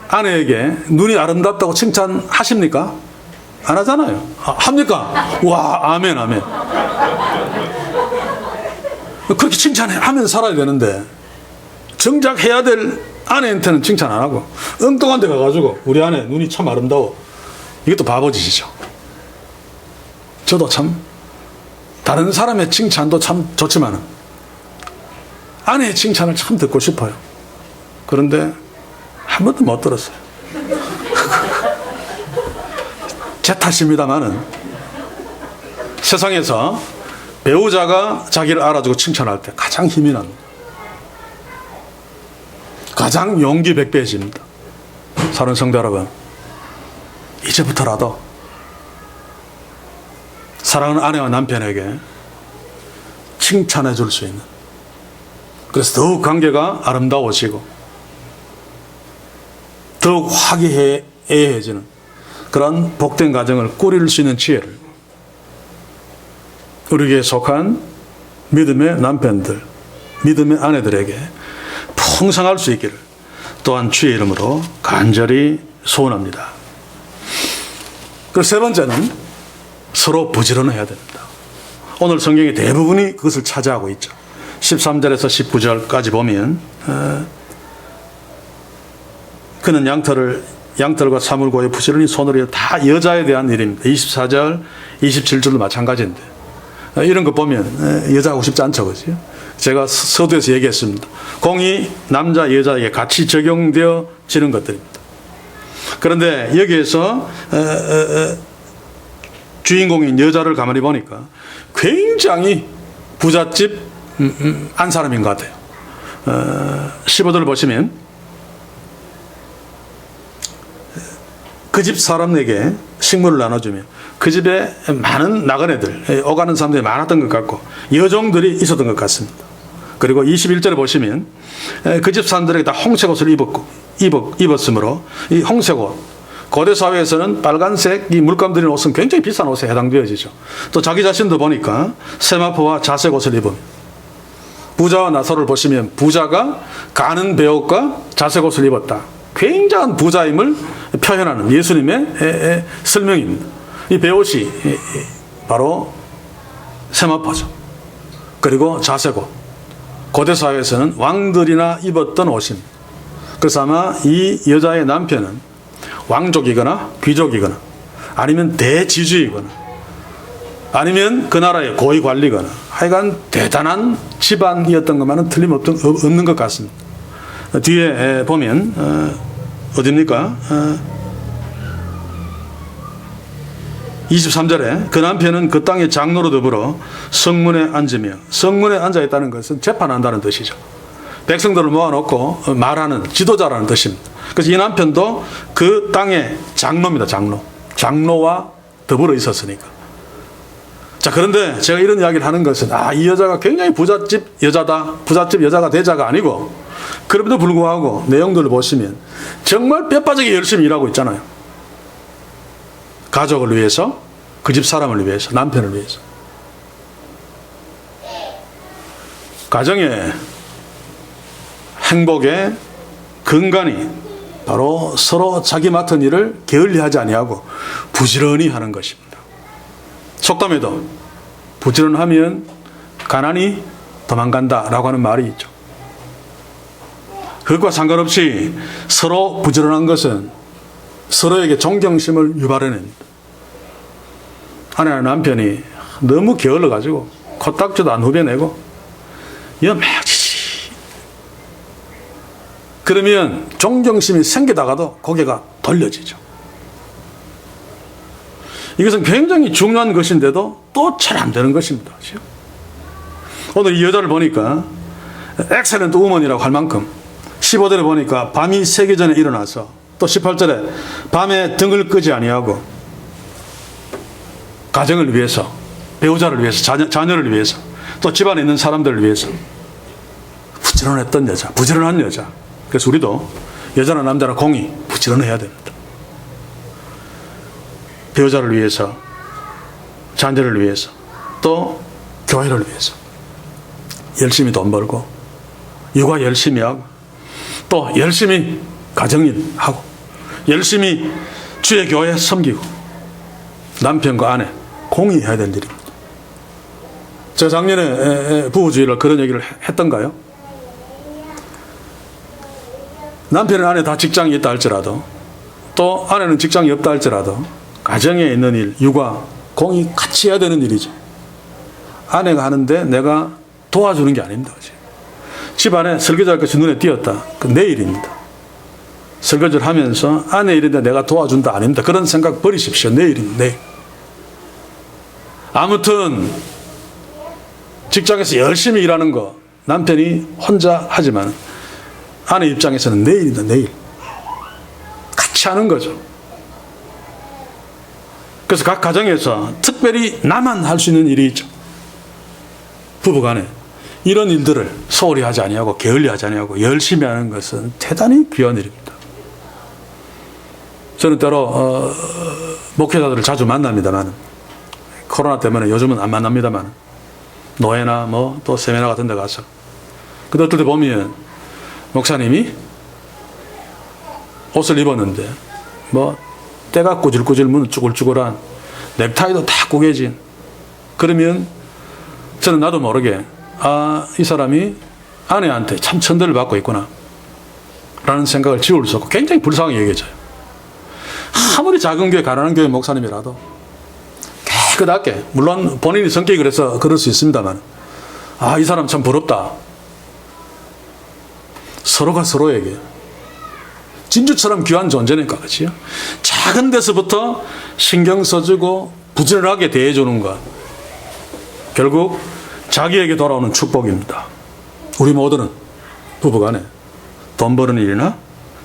아내에게 눈이 아름답다고 칭찬하십니까? 안 하잖아요. 합니까? 와, 아멘. 그렇게 칭찬하면 살아야 되는데 정작 해야 될 아내한테는 칭찬 안 하고 엉뚱한 데 가가지고 우리 아내 눈이 참 아름다워. 이것도 바보짓이죠. 저도 참 다른 사람의 칭찬도 참 좋지만 아내의 칭찬을 참 듣고 싶어요. 그런데 한 번도 못 들었어요. 제 탓입니다만은 세상에서 배우자가 자기를 알아주고 칭찬할 때 가장 힘이 납니다. 가장 용기 100배해집니다. 사랑하는 성도 여러분, 이제부터라도 사랑하는 아내와 남편에게 칭찬해 줄 수 있는, 그래서 더욱 관계가 아름다워지고 더욱 화기애애해지는 그런 복된 가정을 꾸릴 수 있는 지혜를 우리에게 속한 믿음의 남편들, 믿음의 아내들에게 풍성할 수 있기를 또한 주의 이름으로 간절히 소원합니다. 그리고 세 번째는 서로 부지런해야 됩니다. 오늘 성경의 대부분이 그것을 차지하고 있죠. 13절에서 19절까지 보면 그는 양털과 사물고에 부지런히 손을 이어 다 여자에 대한 일입니다. 24절, 27절도 마찬가지인데 이런 거 보면 여자 하고 싶지 않죠, 그죠? 제가 서두에서 얘기했습니다. 공이 남자, 여자에게 같이 적용되어지는 것들입니다. 그런데 여기에서 주인공인 여자를 가만히 보니까 굉장히 부잣집 안 사람인 것 같아요. 15절을 보시면 그 집 사람에게 식물을 나눠주며 그 집에 많은 나그네들, 오가는 사람들이 많았던 것 같고 여종들이 있었던 것 같습니다. 그리고 21절에 보시면 그 집 사람들에게 다 홍색 옷을 입었으므로 이 홍색 옷, 고대 사회에서는 빨간색 이 물감 들인 옷은 굉장히 비싼 옷에 해당되어지죠. 또 자기 자신도 보니까 세마포와 자색 옷을 입으면, 부자와 나사로를 보시면 부자가 가는 베옷과 자색 옷을 입었다. 굉장한 부자임을 표현하는 예수님의 설명입니다. 이 베옷이 바로 세마포죠. 그리고 자색 옷, 고대 사회에서는 왕들이나 입었던 옷입니다. 그래서 아마 이 여자의 남편은 왕족이거나 귀족이거나 아니면 대지주이거나 아니면 그 나라의 고위 관리거나 하여간 대단한 집안이었던 것만은 틀림없는 것 같습니다. 뒤에 보면 어디입니까? 23절에 그 남편은 그 땅의 장로로 더불어 성문에 앉으며, 성문에 앉아있다는 것은 재판한다는 뜻이죠. 백성들을 모아놓고 말하는 지도자라는 뜻입니다. 그래서 이 남편도 그 땅의 장로입니다. 장로와 더불어 있었으니까. 자, 그런데 제가 이런 이야기를 하는 것은 이 여자가 굉장히 부잣집 여자가 대자가 아니고, 그럼에도 불구하고 내용들을 보시면 정말 뼈빠지게 열심히 일하고 있잖아요. 가족을 위해서, 그 집 사람을 위해서, 남편을 위해서. 가정의 행복의 근간이 바로 서로 자기 맡은 일을 게을리하지 아니하고 부지런히 하는 것입니다. 속담에도 부지런하면 가난이 도망간다라고 하는 말이 있죠. 그것과 상관없이 서로 부지런한 것은 서로에게 존경심을 유발해냅니다. 아내나 남편이 너무 게을러가지고 코딱지도 안 후벼내고 연매지지 그러면 존경심이 생기다가도 고개가 돌려지죠. 이것은 굉장히 중요한 것인데도 또 잘 안 되는 것입니다. 오늘 이 여자를 보니까 엑셀런트 우먼이라고 할 만큼 15절에 보니까 밤이 새기 전에 일어나서 또 18절에 밤에 등을 끄지 아니하고 가정을 위해서, 배우자를 위해서, 자녀를 위해서, 또 집안에 있는 사람들을 위해서 부지런했던 여자, 부지런한 여자. 그래서 우리도 여자나 남자나 공이 부지런해야 됩니다. 배우자를 위해서, 자녀를 위해서, 또 교회를 위해서 열심히 돈 벌고 육아 열심히 하고 또 열심히 가정일 하고 열심히 주의 교회 섬기고 남편과 아내 공의해야 될 일입니다. 제가 작년에 부부주의를 그런 얘기를 했던가요? 남편은 아내 다 직장이 있다 할지라도 또 아내는 직장이 없다 할지라도 가정에 있는 일, 육아, 공의 같이 해야 되는 일이죠. 아내가 하는데 내가 도와주는 게 아닙니다. 집안에 설거지할 것이 눈에 띄었다. 그 내 일입니다. 설거지를 하면서 아내 일인데 내가 도와준다 아닙니다. 그런 생각 버리십시오. 내 일입니다. 내 일. 아무튼 직장에서 열심히 일하는 거 남편이 혼자 하지만 아내 입장에서는 내 일이다. 내 일. 같이 하는 거죠. 그래서 각 가정에서 특별히 나만 할 수 있는 일이 있죠. 부부간에 이런 일들을 소홀히 하지 아니하고 게을리 하지 아니하고 열심히 하는 것은 대단히 귀한 일입니다. 저는 때로 목회자들을 자주 만납니다만 코로나 때문에 요즘은 안 만납니다만 노회나 뭐 또 세미나 같은 데 가서 근데 어떨 때 보면 목사님이 옷을 입었는데 뭐 때가 꾸질꾸질 무는 쭈글쭈글한 넥타이도 다 구겨진 그러면 저는 나도 모르게 이 사람이 아내한테 참 천대를 받고 있구나 라는 생각을 지울 수 없고 굉장히 불쌍하게 여겨져요. 아무리 작은 교회 가난한 교회 목사님이라도 깨끗하게 물론 본인이 성격이 그래서 그럴 수 있습니다만 이 사람 참 부럽다. 서로가 서로에게 진주처럼 귀한 존재니까 그렇지요. 작은 데서부터 신경 써주고 부지런하게 대해주는 것 결국 자기에게 돌아오는 축복입니다. 우리 모두는 부부간에 돈 버는 일이나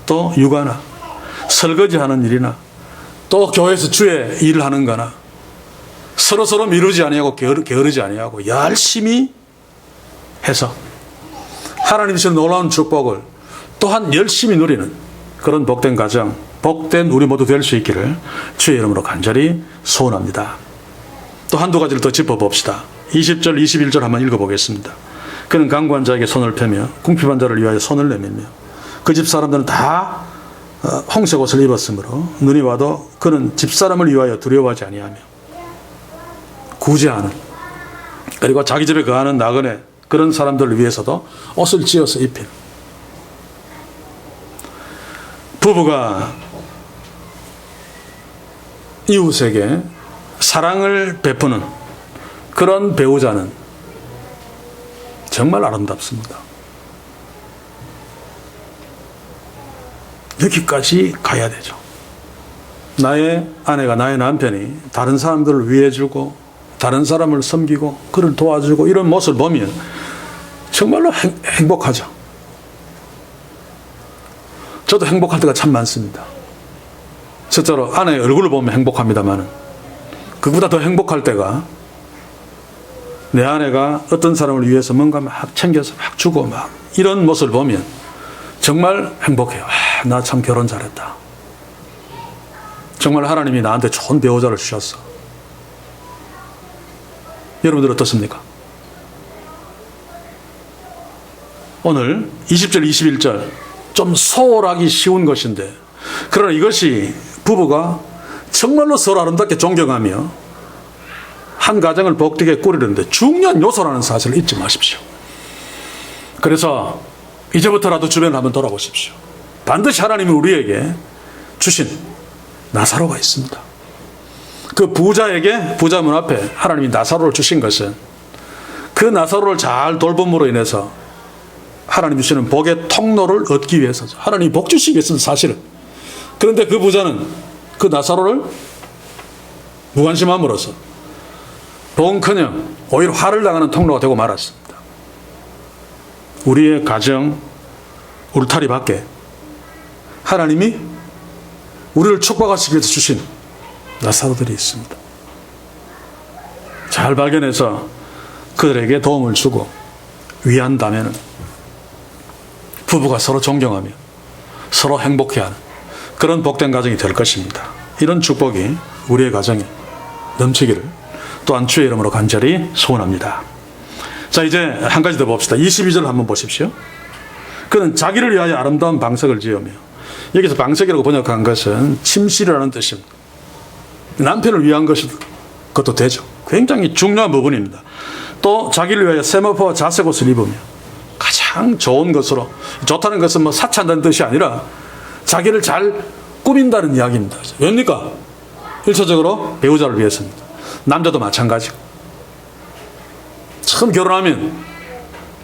또 육아나 설거지하는 일이나 또 교회에서 주의 일을 하는 거나 서로 미루지 아니하고 게으르지 아니하고 열심히 해서 하나님 주신 놀라운 축복을 또한 열심히 누리는 그런 복된 가정, 복된 우리 모두 될 수 있기를 주의 이름으로 간절히 소원합니다. 또 한두 가지를 더 짚어봅시다. 20절, 21절 한번 읽어보겠습니다. 그는 강구한 자에게 손을 펴며 궁핍한 자를 위하여 손을 내밀며 그 집 사람들은 다 홍색 옷을 입었으므로 눈이 와도 그는 집사람을 위하여 두려워하지 아니하며 구제하는 그리고 자기 집에 거하는 나그네 그런 사람들을 위해서도 옷을 지어서 입힌 부부가 이웃에게 사랑을 베푸는 그런 배우자는 정말 아름답습니다. 여기까지 가야 되죠. 나의 아내가 나의 남편이 다른 사람들을 위해주고 다른 사람을 섬기고 그를 도와주고 이런 모습을 보면 정말로 행복하죠. 저도 행복할 때가 참 많습니다. 실제로 아내의 얼굴을 보면 행복합니다만 그보다 더 행복할 때가 내 아내가 어떤 사람을 위해서 뭔가 막 챙겨서 막 주고 막 이런 모습을 보면 정말 행복해요. 나 참 결혼 잘했다. 정말 하나님이 나한테 좋은 배우자를 주셨어. 여러분들 어떻습니까? 오늘 20절, 21절 좀 소홀하기 쉬운 것인데, 그러나 이것이 부부가 정말로 서로 아름답게 존경하며 한 가정을 복되게 꾸리는데 중요한 요소라는 사실을 잊지 마십시오. 그래서 이제부터라도 주변을 한번 돌아보십시오. 반드시 하나님은 우리에게 주신 나사로가 있습니다. 그 부자에게 부자 문 앞에 하나님이 나사로를 주신 것은 그 나사로를 잘 돌봄으로 인해서 하나님 주시는 복의 통로를 얻기 위해서죠. 하나님이 복 주시기 위해서는 사실은. 그런데 그 부자는 그 나사로를 무관심함으로써 복은커녕 오히려 화를 당하는 통로가 되고 말았습니다. 우리의 가정 울타리 밖에 하나님이 우리를 축복하시기 위해서 주신 나사로들이 있습니다. 잘 발견해서 그들에게 도움을 주고 위한다면 부부가 서로 존경하며 서로 행복해하는 그런 복된 가정이 될 것입니다. 이런 축복이 우리의 가정에 넘치기를 또한 주의 이름으로 간절히 소원합니다. 자, 이제 한 가지 더 봅시다. 22절 한번 보십시오. 그는 자기를 위하여 아름다운 방석을 지으며, 여기서 방석이라고 번역한 것은 침실이라는 뜻입니다. 남편을 위한 것도 되죠. 굉장히 중요한 부분입니다. 또 자기를 위하여 세마포와 자색 옷을 입으며, 가장 좋은 것으로, 좋다는 것은 뭐 사치한다는 뜻이 아니라 자기를 잘 꾸민다는 이야기입니다. 왜입니까? 1차적으로 배우자를 위해서입니다. 남자도 마찬가지고. 처음 결혼하면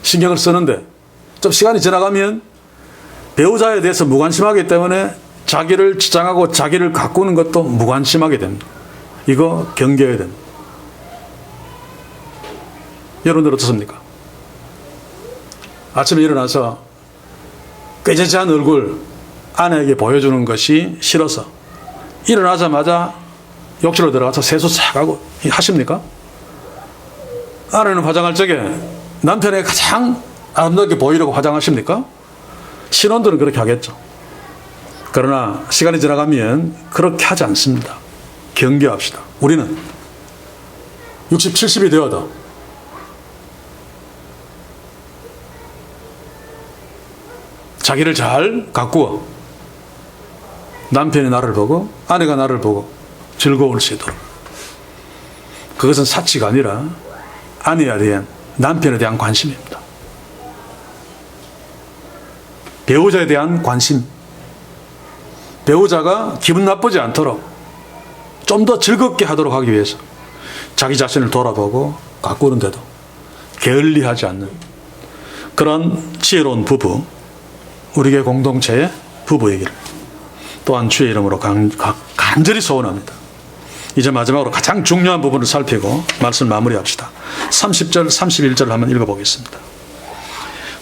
신경을 쓰는데 좀 시간이 지나가면 배우자에 대해서 무관심하기 때문에 자기를 지장하고 자기를 가꾸는 것도 무관심하게 됩니다. 이거 경계해야 됩니다. 여러분들 어떻습니까? 아침에 일어나서 꾀죄죄한 얼굴 아내에게 보여주는 것이 싫어서 일어나자마자 욕실로 들어가서 세수 싹 하고 하십니까? 아내는 화장할 적에 남편에게 가장 아름답게 보이려고 화장하십니까? 신혼들은 그렇게 하겠죠. 그러나 시간이 지나가면 그렇게 하지 않습니다. 경계합시다. 우리는 60, 70이 되어도 자기를 잘 가꾸어 남편이 나를 보고 아내가 나를 보고 즐거울 수 있도록, 그것은 사치가 아니라 아내에 대한, 남편에 대한 관심입니다. 배우자에 대한 관심, 배우자가 기분 나쁘지 않도록 좀 더 즐겁게 하도록 하기 위해서 자기 자신을 돌아보고 가꾸는데도 게을리하지 않는 그런 지혜로운 부부, 우리의 공동체의 부부이기를 또한 주의 이름으로 간절히 소원합니다. 이제 마지막으로 가장 중요한 부분을 살피고 말씀을 마무리합시다. 30절, 31절을 한번 읽어보겠습니다.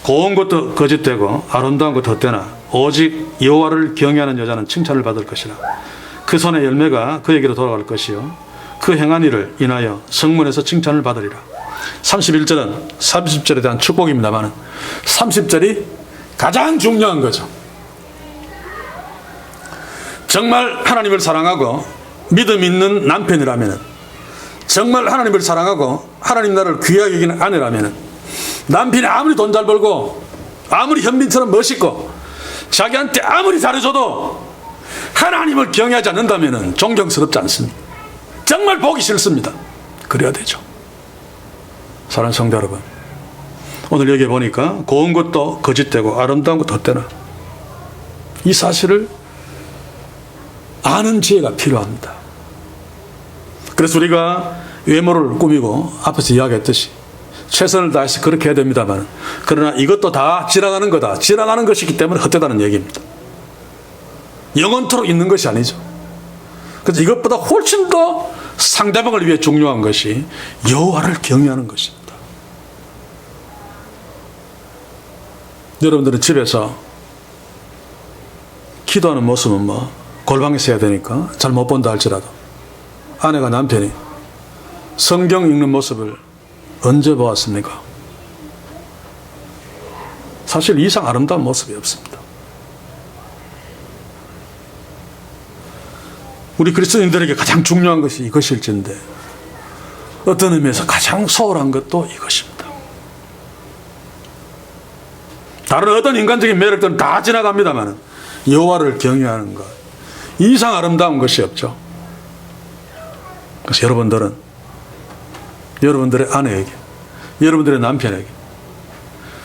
고운 것도 거짓되고 아름다운 것도 헛되나 오직 여호와를 경외하는 여자는 칭찬을 받을 것이라. 그 손의 열매가 그에게로 돌아갈 것이요 그 행한 일을 인하여 성문에서 칭찬을 받으리라. 31절은 30절에 대한 축복입니다만 30절이 가장 중요한 거죠. 정말 하나님을 사랑하고 믿음 있는 남편이라면, 정말 하나님을 사랑하고 하나님 나라를 귀하게 여기는 아내라면, 남편이 아무리 돈 잘 벌고 아무리 현빈처럼 멋있고 자기한테 아무리 잘해줘도 하나님을 경외하지 않는다면 존경스럽지 않습니다. 정말 보기 싫습니다. 그래야 되죠. 사랑하는 성도 여러분, 오늘 여기 보니까 고운 것도 거짓되고 아름다운 것도 헛되나, 이 사실을 아는 지혜가 필요합니다. 그래서 우리가 외모를 꾸미고 앞에서 이야기했듯이 최선을 다해서 그렇게 해야 됩니다만, 그러나 이것도 다 지나가는 거다, 지나가는 것이기 때문에 헛되다는 얘기입니다. 영원토록 있는 것이 아니죠. 그래서 이것보다 훨씬 더 상대방을 위해 중요한 것이 여호와를 경외하는 것입니다. 여러분들은 집에서 기도하는 모습은 뭐 골방에서 해야 되니까 잘 못 본다 할지라도 아내가 남편이 성경 읽는 모습을 언제 보았습니까? 사실 이상 아름다운 모습이 없습니다. 우리 그리스도인들에게 가장 중요한 것이 이것일진데 어떤 의미에서 가장 소홀한 것도 이것입니다. 다른 어떤 인간적인 매력들은 다 지나갑니다만 여호와를 경외하는 것, 이상 아름다운 것이 없죠. 그래서 여러분들은 여러분들의 아내에게, 여러분들의 남편에게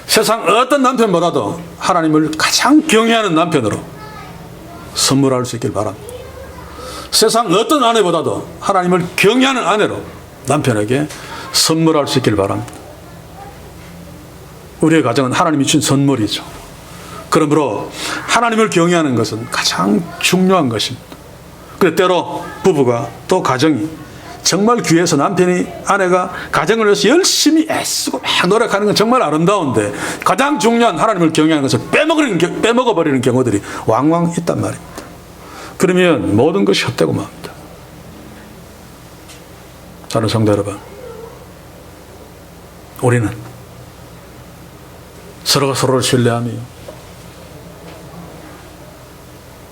세상 어떤 남편보다도 하나님을 가장 경외하는 남편으로 선물할 수 있길 바랍니다. 세상 어떤 아내보다도 하나님을 경외하는 아내로 남편에게 선물할 수 있길 바랍니다. 우리의 가정은 하나님이 주신 선물이죠. 그러므로 하나님을 경외하는 것은 가장 중요한 것입니다. 그런데 때로 부부가 또 가정이 정말 귀해서 남편이 아내가 가정을 위해서 열심히 애쓰고 막 노력하는 건 정말 아름다운데 가장 중요한 하나님을 경외하는 것을 빼먹어버리는 경우들이 왕왕 있단 말입니다. 그러면 모든 것이 헛되고 맙니다. 사랑하는 성도 여러분, 우리는 서로가 서로를 신뢰하며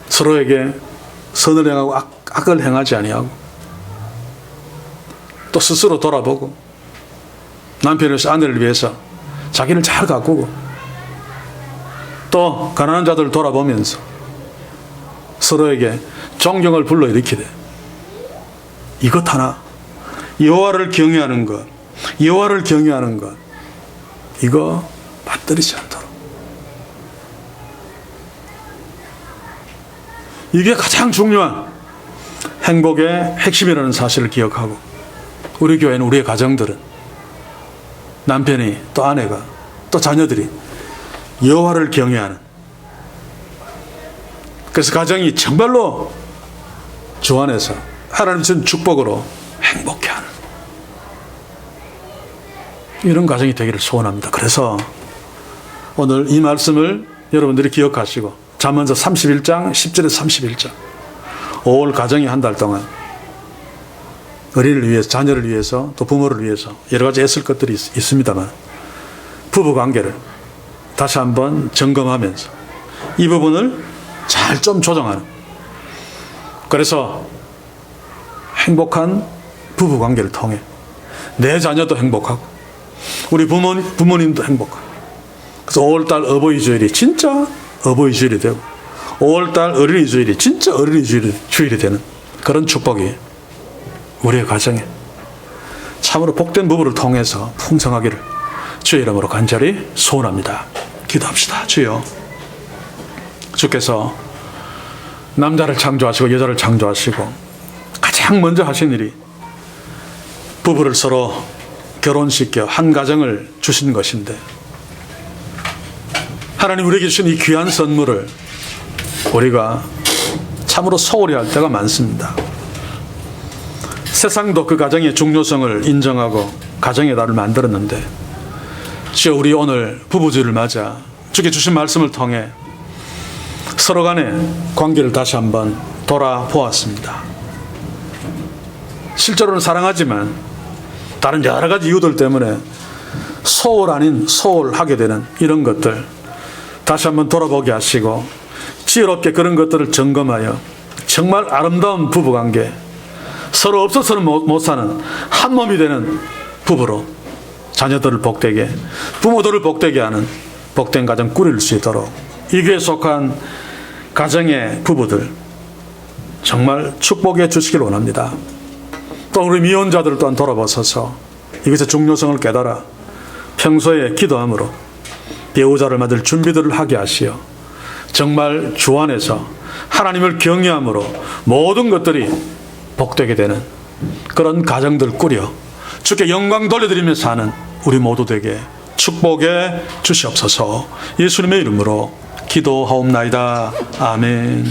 서로에게 선을 행하고 악을 행하지 아니하고 또 스스로 돌아보고 남편에서 아내를 위해서 자기를 잘 가꾸고 또 가난한 자들을 돌아보면서 서로에게 존경을 불러일으키되 이것 하나, 여호와를 경외하는 것, 여호와를 경외하는 것, 이거 빠뜨리지 않도록, 이게 가장 중요한 행복의 핵심이라는 사실을 기억하고 우리 교회는, 우리의 가정들은 남편이 또 아내가 또 자녀들이 여호와를 경외하는, 그래서 가정이 정말로 주 안에서 하나님 주신 축복으로 행복해하는 이런 가정이 되기를 소원합니다. 그래서 오늘 이 말씀을 여러분들이 기억하시고 잠언서 31장 10절에서 31절 5월 가정이 한 달 동안 어린이를 위해서, 자녀를 위해서, 또 부모를 위해서 여러 가지 애쓸 것들이 있습니다만 부부관계를 다시 한번 점검하면서 이 부분을 잘 좀 조정하는, 그래서 행복한 부부관계를 통해 내 자녀도 행복하고 우리 부모님도 행복하고, 그래서 5월달 어버이주일이 진짜 어버이주일이 되고 5월달 어린이주일이 진짜 어린이주일이 되는 그런 축복이 우리의 가정에 참으로 복된 부부를 통해서 풍성하기를 주의 이름으로 간절히 소원합니다. 기도합시다. 주여, 주께서 남자를 창조하시고 여자를 창조하시고 가장 먼저 하신 일이 부부를 서로 결혼시켜 한 가정을 주신 것인데, 하나님 우리에게 주신 이 귀한 선물을 우리가 참으로 소홀히 할 때가 많습니다. 세상도 그 가정의 중요성을 인정하고 가정의 달을 만들었는데, 주여, 우리 오늘 부부주의를 맞아 주께 주신 말씀을 통해 서로 간의 관계를 다시 한번 돌아보았습니다. 실제로는 사랑하지만 다른 여러 가지 이유들 때문에 소홀 아닌 소홀하게 되는 이런 것들 다시 한번 돌아보게 하시고 지혜롭게 그런 것들을 점검하여 정말 아름다운 부부관계, 서로 없어서는 못 사는 한 몸이 되는 부부로 자녀들을 복되게, 부모들을 복되게 하는 복된 가정 꾸릴 수 있도록 이 교회에 속한 가정의 부부들 정말 축복해 주시길 원합니다. 또 우리 미혼자들 또한 돌아보셔서 이것의 중요성을 깨달아 평소에 기도함으로 배우자를 맞을 준비들을 하게 하시어 정말 주 안에서 하나님을 경외함으로 모든 것들이 복되게 되는 그런 가정들 꾸려 주께 영광 돌려드리면서 사는 우리 모두 되게 축복해 주시옵소서. 예수님의 이름으로 기도하옵나이다. 아멘.